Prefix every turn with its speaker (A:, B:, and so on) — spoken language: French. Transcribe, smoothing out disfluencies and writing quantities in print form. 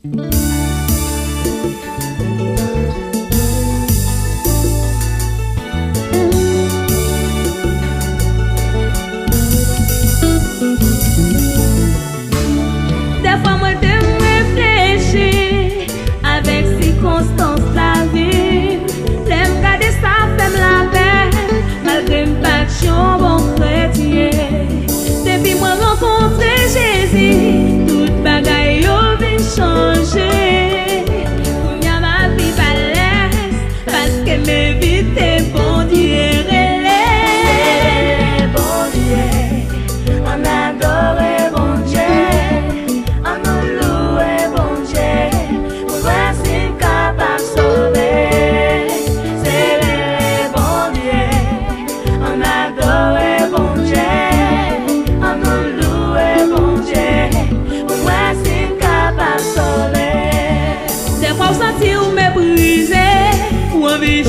A: Des fois, moi, de réfléchir avec circonstance la vie. L'aime garder ça, fait la paix, malgré une passion bon chrétien. Depuis moi rencontré Jésus, toute bagaille yo vient changer. Pour y a ma vie balèze, parce que mes vies t'es bon Dieu. Bon Dieu, on adore bon Dieu. Sentir ou me briser ou envie